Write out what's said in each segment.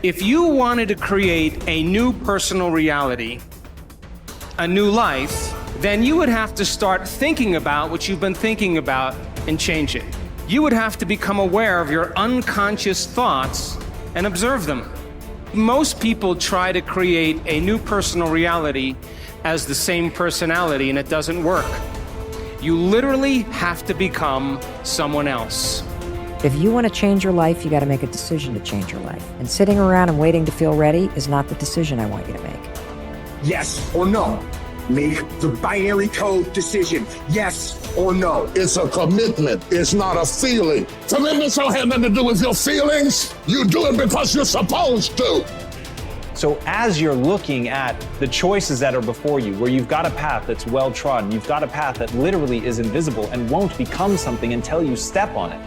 If you wanted to create a new personal reality, a new life, then you would have to start thinking about what you've been thinking about and change it. You would have to become aware of your unconscious thoughts and observe them. Most people try to create a new personal reality as the same personality, and it doesn't work. You literally have to become someone else. If you want to change your life, you got to make a decision to change your life. And sitting around and waiting to feel ready is not the decision I want you to make. Yes or no. Make the binary code decision. Yes or no. It's a commitment. It's not a feeling. Commitments don't have nothing to do with your feelings. You do it because you're supposed to. So as you're looking at the choices that are before you, where you've got a path that's well-trodden, you've got a path that literally is invisible and won't become something until you step on it,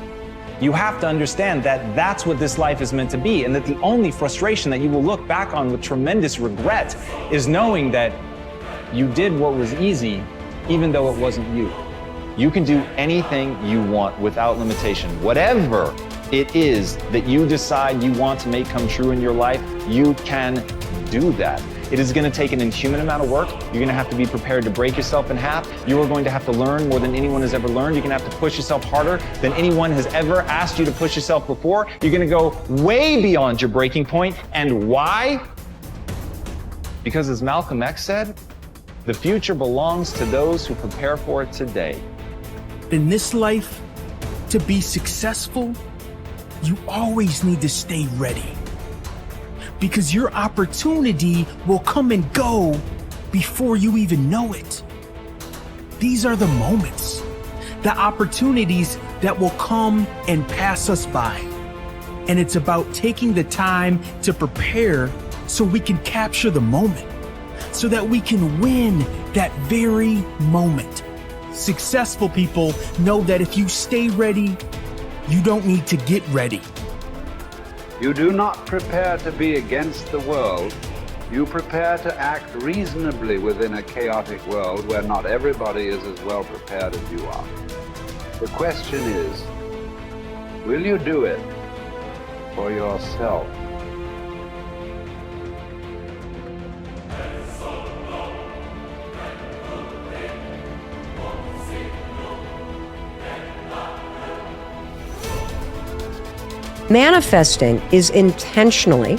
you have to understand that that's what this life is meant to be, and that the only frustration that you will look back on with tremendous regret is knowing that you did what was easy, even though it wasn't you. You can do anything you want without limitation. Whatever it is that you decide you want to make come true in your life, you can do that. It is going to take an inhuman amount of work. You're going to have to be prepared to break yourself in half. You are going to have to learn more than anyone has ever learned. You're going to have to push yourself harder than anyone has ever asked you to push yourself before. You're going to go way beyond your breaking point. And why? Because as Malcolm X said, the future belongs to those who prepare for it today. In this life, to be successful, you always need to stay ready. Because your opportunity will come and go before you even know it. These are the moments, the opportunities that will come and pass us by. And it's about taking the time to prepare so we can capture the moment, so that we can win that very moment. Successful people know that if you stay ready, you don't need to get ready. You do not prepare to be against the world. You prepare to act reasonably within a chaotic world where not everybody is as well prepared as you are. The question is, will you do it for yourself? Manifesting is intentionally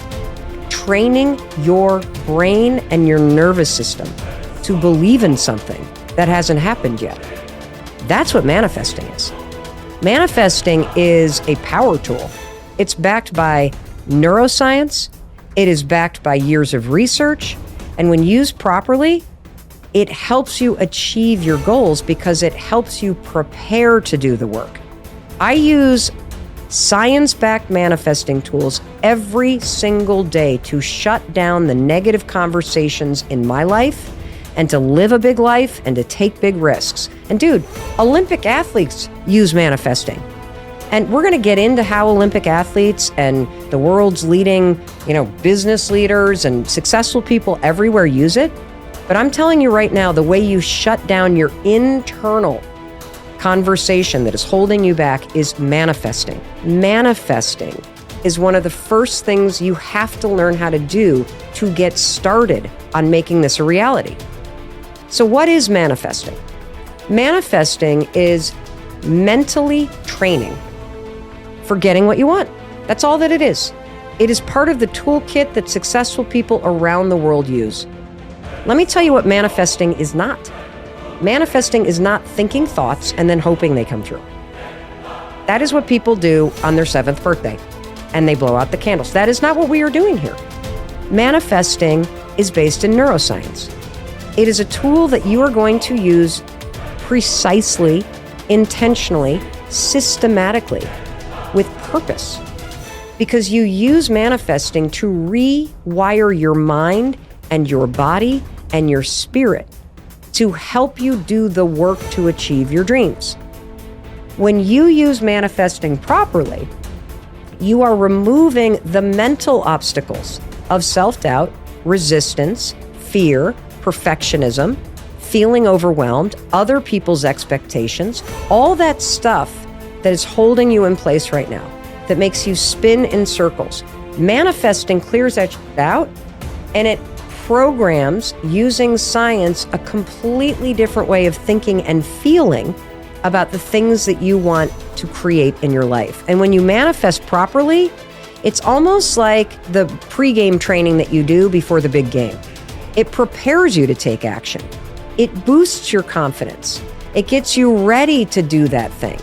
training your brain and your nervous system to believe in something that hasn't happened yet. That's what manifesting is. Manifesting is a power tool. It's backed by neuroscience. It is backed by years of research. And when used properly, it helps you achieve your goals because it helps you prepare to do the work. I use science-backed manifesting tools every single day to shut down the negative conversations in my life and to live a big life and to take big risks. And dude, Olympic athletes use manifesting. And we're going to get into how Olympic athletes and the world's leading, business leaders and successful people everywhere use it. But I'm telling you right now, the way you shut down your internal conversation that is holding you back is manifesting. Manifesting is one of the first things you have to learn how to do to get started on making this a reality. So what is manifesting? Manifesting is mentally training for getting what you want. That's all that it is. It is part of the toolkit that successful people around the world use. Let me tell you what manifesting is not. Manifesting is not thinking thoughts and then hoping they come true. That is what people do on their 7th birthday, and they blow out the candles. That is not what we are doing here. Manifesting is based in neuroscience. It is a tool that you are going to use precisely, intentionally, systematically, with purpose. Because you use manifesting to rewire your mind and your body and your spirit to help you do the work to achieve your dreams. When you use manifesting properly, you are removing the mental obstacles of self-doubt, resistance, fear, perfectionism, feeling overwhelmed, other people's expectations, all that stuff that is holding you in place right now, that makes you spin in circles. Manifesting clears that shit out, and it programs, using science, a completely different way of thinking and feeling about the things that you want to create in your life. And when you manifest properly, it's almost like the pre-game training that you do before the big game. It prepares you to take action. It boosts your confidence. It gets you ready to do that thing.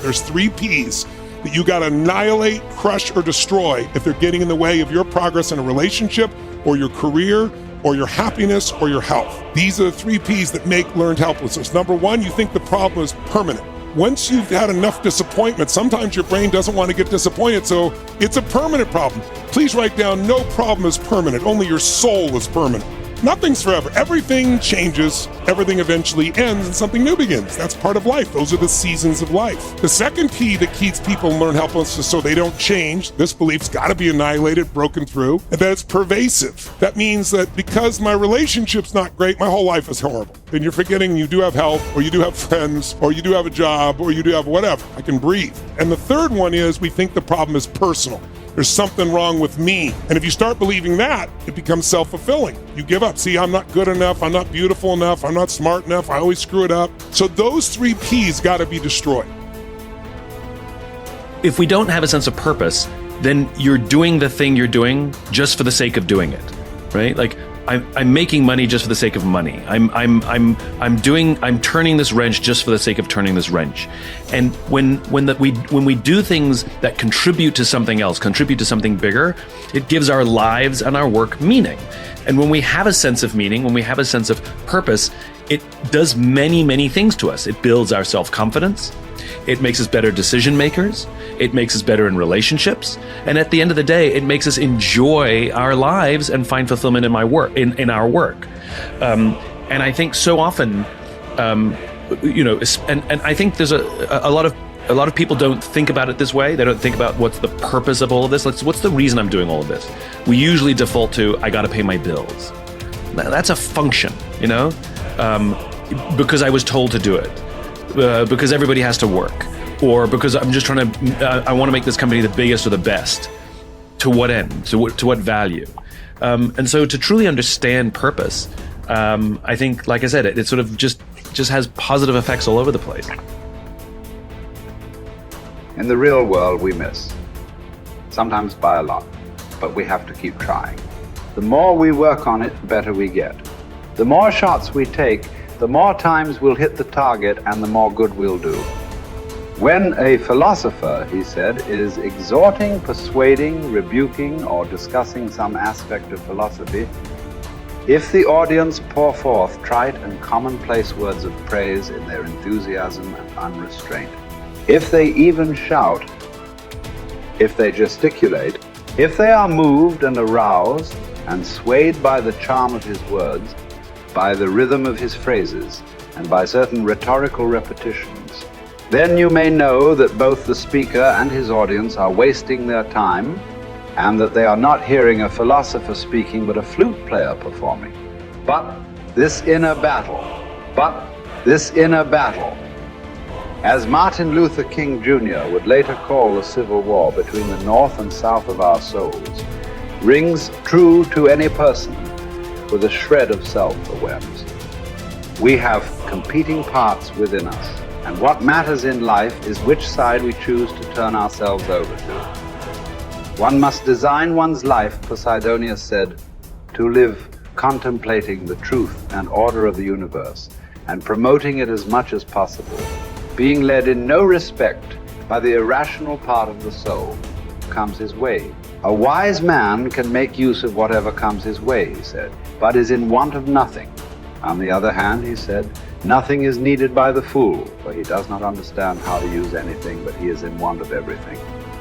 There's 3 P's that you got to annihilate, crush, or destroy if they're getting in the way of your progress in a relationship or your career or your happiness or your health. These are the 3 P's that make learned helplessness. Number 1, you think the problem is permanent. Once you've had enough disappointment, sometimes your brain doesn't want to get disappointed, so it's a permanent problem. Please write down, no problem is permanent, only your soul is permanent. Nothing's forever. Everything changes, everything eventually ends, and something new begins. That's part of life. Those are the seasons of life. The second P that keeps people in learned helplessness so they don't change, this belief's got to be annihilated, broken through, and that it's pervasive. That means that because my relationship's not great, my whole life is horrible. Then you're forgetting you do have health, or you do have friends, or you do have a job, or you do have whatever. I can breathe. And the third one is we think the problem is personal. There's something wrong with me. And if you start believing that, it becomes self-fulfilling. You give up. See, I'm not good enough. I'm not beautiful enough. I'm not smart enough. I always screw it up. So those 3 P's got to be destroyed. If we don't have a sense of purpose, then you're doing the thing you're doing just for the sake of doing it, right? Like I'm making money just for the sake of money. I'm turning this wrench just for the sake of turning this wrench. And when we do things that contribute to something else, contribute to something bigger, it gives our lives and our work meaning. And when we have a sense of meaning, when we have a sense of purpose, it does many, many things to us. It builds our self-confidence. It makes us better decision makers. It makes us better in relationships. And at the end of the day, it makes us enjoy our lives and find fulfillment in in our work. And I think so often, and I think there's a lot of people don't think about it this way. They don't think about what's the purpose of all of this. What's the reason I'm doing all of this? We usually default to, I got to pay my bills. That's a function, because I was told to do it. Because everybody has to work, or because I'm just trying to, I want to make this company the biggest or the best. To what end? To what value? And so to truly understand purpose, I think, like I said, it sort of just has positive effects all over the place. In the real world, we miss. Sometimes by a lot, but we have to keep trying. The more we work on it, the better we get. The more shots we take, the more times we'll hit the target and the more good we'll do. When a philosopher, he said, is exhorting, persuading, rebuking, or discussing some aspect of philosophy, if the audience pour forth trite and commonplace words of praise in their enthusiasm and unrestraint, if they even shout, if they gesticulate, if they are moved and aroused and swayed by the charm of his words, by the rhythm of his phrases, and by certain rhetorical repetitions, then you may know that both the speaker and his audience are wasting their time, and that they are not hearing a philosopher speaking but a flute player performing. But this inner battle, as Martin Luther King Jr. would later call the Civil War between the North and South of our souls, rings true to any person with a shred of self-awareness. We have competing parts within us, and what matters in life is which side we choose to turn ourselves over to. One must design one's life, Posidonius said, to live contemplating the truth and order of the universe, and promoting it as much as possible, being led in no respect by the irrational part of the soul comes his way. A wise man can make use of whatever comes his way, he said, but is in want of nothing. On the other hand, he said, nothing is needed by the fool, for he does not understand how to use anything, but he is in want of everything.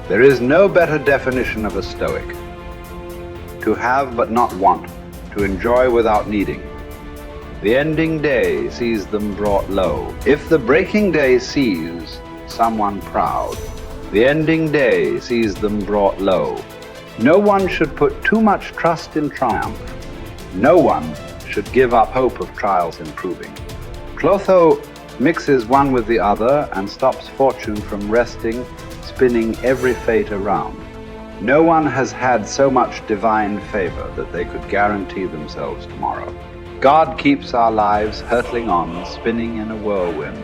There is no better definition of a Stoic. To have but not want, to enjoy without needing. The ending day sees them brought low. If the breaking day sees someone proud, the ending day sees them brought low. No one should put too much trust in triumph. No one should give up hope of trials improving. Clotho mixes one with the other and stops fortune from resting, spinning every fate around. No one has had so much divine favor that they could guarantee themselves tomorrow. God keeps our lives hurtling on, spinning in a whirlwind,